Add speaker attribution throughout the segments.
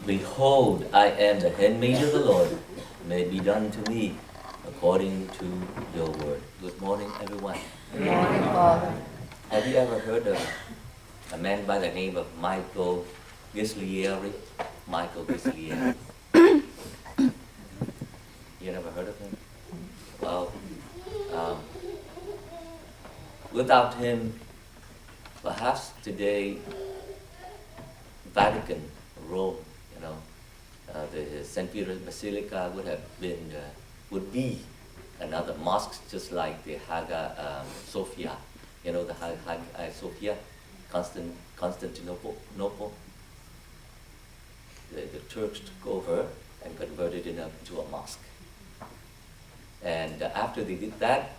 Speaker 1: Behold, I am the handmaid of the Lord. May it be done to me according to your word. Good morning, everyone.
Speaker 2: Good morning, Father.
Speaker 1: Have you ever heard of a man by the name of Michael Ghislieri? Michael Ghislieri. You never heard of him? Well, um, without him, perhaps today, Vatican, Rome, the St. Peter's Basilica would be another mosque, just like the Hagia Sophia. The Hagia Sophia, Constantinople. The Turks took over and converted it into a mosque. And after they did that,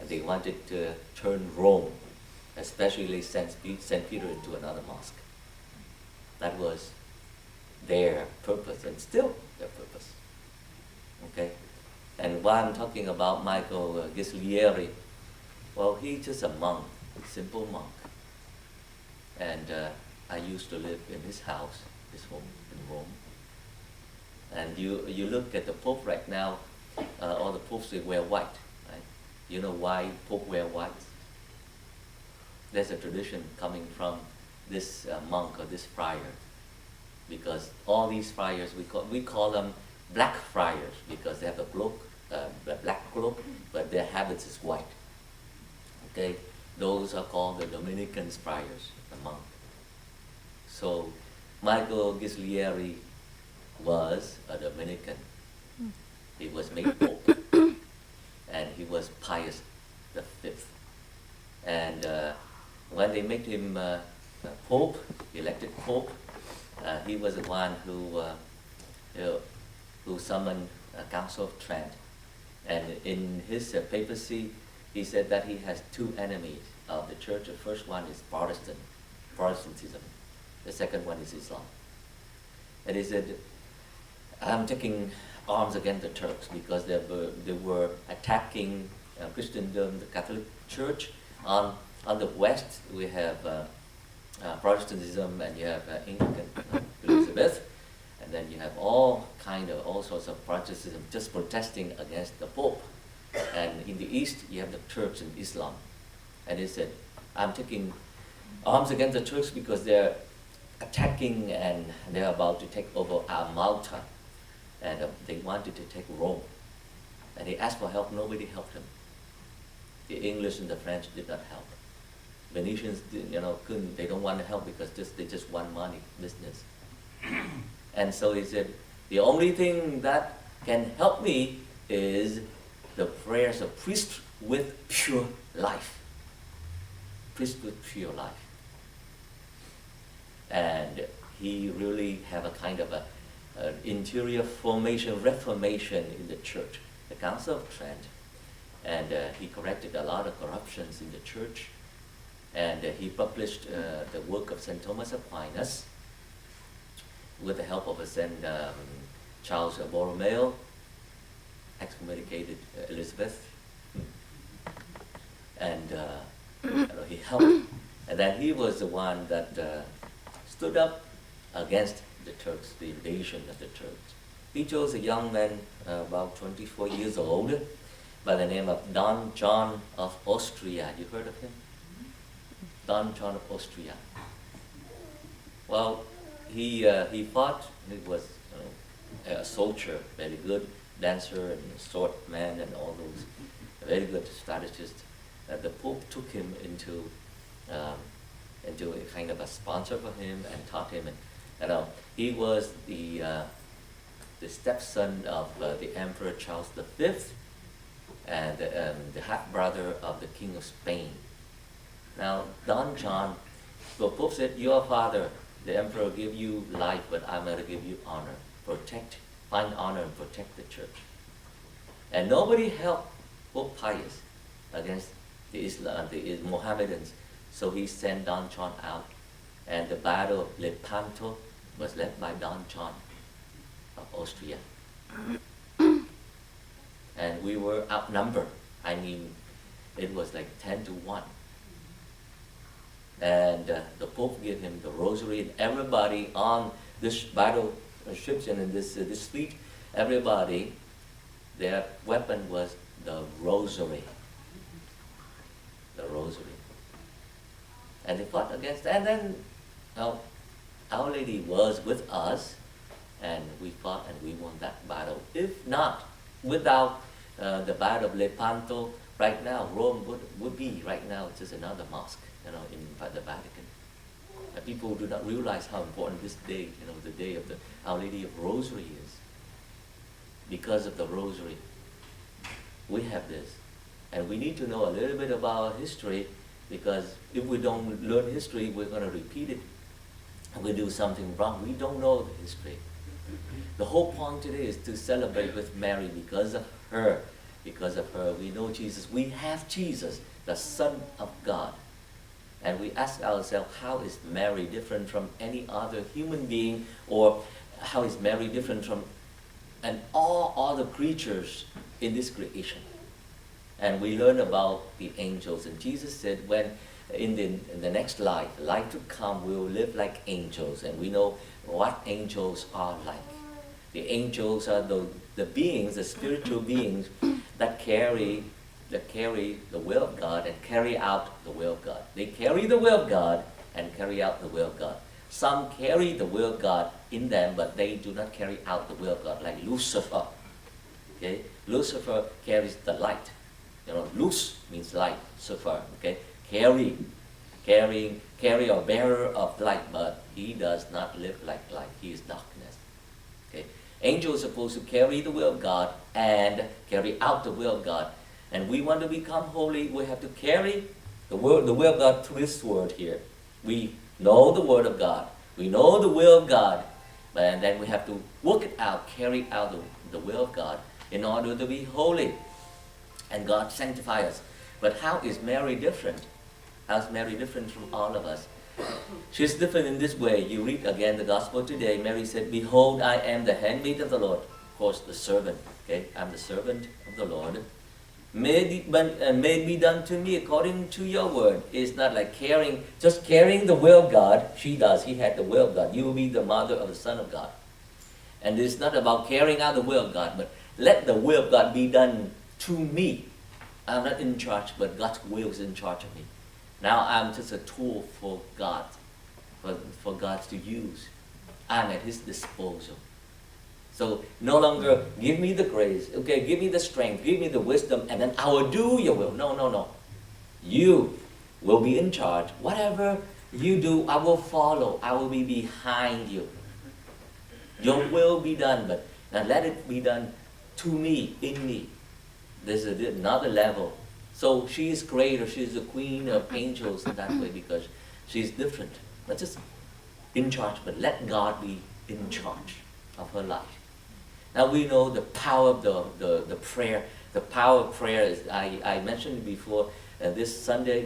Speaker 1: they wanted to turn Rome, especially St. Peter, into another mosque. That was their purpose, and still their purpose. Okay? And why I'm talking about Michael Ghislieri, well, he's just a monk, a simple monk. And I used to live in his house, his home in Rome. And you look at the Pope right now, all the popes, they wear white, right? You know why Pope wear white? There's a tradition coming from this monk or this friar, because all these friars, we call them black friars because they have a cloak, a black cloak, but their habits is white. Okay, those are called the Dominican friars, the monk. So Michael Ghislieri was a Dominican. He was made Pope, and he was Pius V. And when they made him Pope, elected Pope, he was the one who summoned a Council of Trent. And in his papacy, he said that he has two enemies of the church. The first one is Protestantism. The second one is Islam. And he said, I'm taking arms against the Turks because they were attacking Christendom, the Catholic Church. On the west, we have Protestantism, and you have Anglican Elizabeth, and then you have all sorts of Protestantism just protesting against the Pope. And in the east, you have the Turks and Islam. And he said, I'm taking arms against the Turks because they're attacking and they're about to take over Malta. And they wanted to take Rome. And he asked for help, nobody helped him. The English and the French did not help. Venetians, couldn't, they don't want to help because they just want money, business. And so he said, the only thing that can help me is the prayers of priest with pure life. Priest with pure life. And he really have a kind of an interior reformation in the church, the Council of Trent. And he corrected a lot of corruptions in the church. And he published the work of St. Thomas Aquinas with the help of St. Charles Borromeo, excommunicated Elizabeth. And he helped. And then he was the one that stood up against the Turks, the invasion of the Turks. He chose a young man, about 24 years old, by the name of Don John of Austria. You heard of him? Don John of Austria. Well, he fought. He was a soldier, very good dancer and swordman and all those, very good strategist. The Pope took him into a kind of a sponsor for him and taught him. And he was the stepson of the Emperor Charles V and the half brother of the King of Spain. Now, Don John, the Pope said, your father, the emperor, give you life, but I'm going to give you honor. Find honor and protect the church. And nobody helped Pope Pius against the Mohammedans. So he sent Don John out. And the battle of Lepanto was led by Don John of Austria. And we were outnumbered. I mean, it was like 10-1. And the Pope gave him the rosary, and everybody on this battle Egyptian in this fleet, everybody, their weapon was the rosary. The rosary. And they fought against that. And then Our Lady was with us, and we fought and we won that battle. If not, without the battle of Lepanto, right now, Rome would be right now just another mosque, in the Vatican. And people do not realize how important this day, the day of the Our Lady of Rosary is. Because of the Rosary, we have this. And we need to know a little bit about history, because if we don't learn history, we're going to repeat it. And we do something wrong. We don't know the history. The whole point today is to celebrate with Mary because of her. Because of her, we know Jesus. We have Jesus, the Son of God. And we ask ourselves, how is Mary different from any other human being? Or how is Mary different from all other creatures in this creation? And we learn about the angels. And Jesus said, when in the next life to come, we will live like angels. And we know what angels are like. The angels are the beings, the spiritual beings that carry the will of God and carry out the will of God. They carry the will of God and carry out the will of God. Some carry the will of God in them, but they do not carry out the will of God, like Lucifer. Okay? Lucifer carries the light. Luz means light, Lucifer. Okay? Carry or bearer of light, but he does not live like light. He is darkness. Okay? Angels are supposed to carry the will of God and carry out the will of God. And we want to become holy, we have to carry the will of God through this word here. We know the word of God. We know the will of God. And then we have to work it out, carry out the will of God in order to be holy. And God sanctify us. But how is Mary different? How is Mary different from all of us? She's different in this way. You read again the gospel today. Mary said, "Behold, I am the handmaid of the Lord." Of course, the servant. Okay, I'm the servant of the Lord. May it be done to me according to your word. It's not like just carrying the will of God. She does. He had the will of God. You will be the mother of the Son of God. And it's not about carrying out the will of God, but let the will of God be done to me. I'm not in charge, but God's will is in charge of me. Now I'm just a tool for God, for God to use. I'm at His disposal. So no longer give me the grace, okay, give me the strength, give me the wisdom, and then I will do your will. No. You will be in charge. Whatever you do, I will follow. I will be behind you. Your will be done, but now let it be done to me, in me. There's another level. So she is greater. She is the queen of angels in that way because she's different. Not just in charge, but let God be in charge of her life. Now we know the power of the prayer. The power of prayer is, I mentioned before, during this Sunday,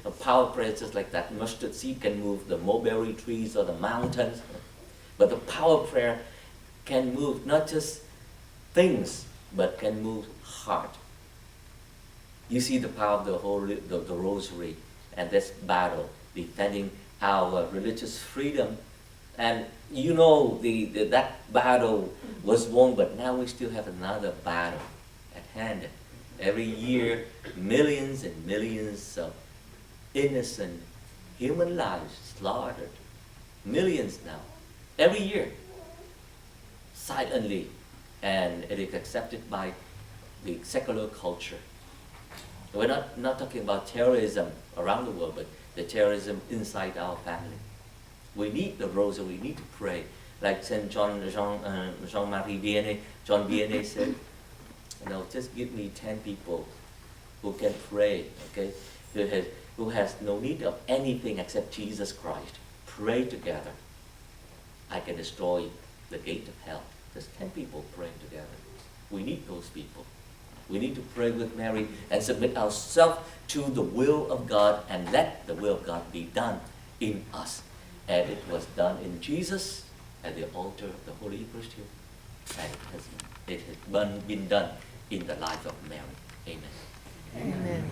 Speaker 1: the power of prayer is just like that mustard seed can move the mulberry trees or the mountains. But the power of prayer can move not just things, but can move heart. You see the power of the rosary and this battle, defending our religious freedom. And you know that battle was won, but now we still have another battle at hand. Every year, millions and millions of innocent human lives slaughtered. Millions now. Every year. Silently. And it is accepted by the secular culture. We're not talking about terrorism around the world, but the terrorism inside our family. We need the rosary, we need to pray. Like Saint Jean-Marie Vianney, John Vianney said, just give me 10 people who can pray, okay? Who has no need of anything except Jesus Christ. Pray together. I can destroy the gate of hell. Just 10 people praying together. We need those people. We need to pray with Mary and submit ourselves to the will of God and let the will of God be done in us. And it was done in Jesus at the altar of the Holy Eucharist. And it has been done in the life of Mary. Amen.
Speaker 2: Amen.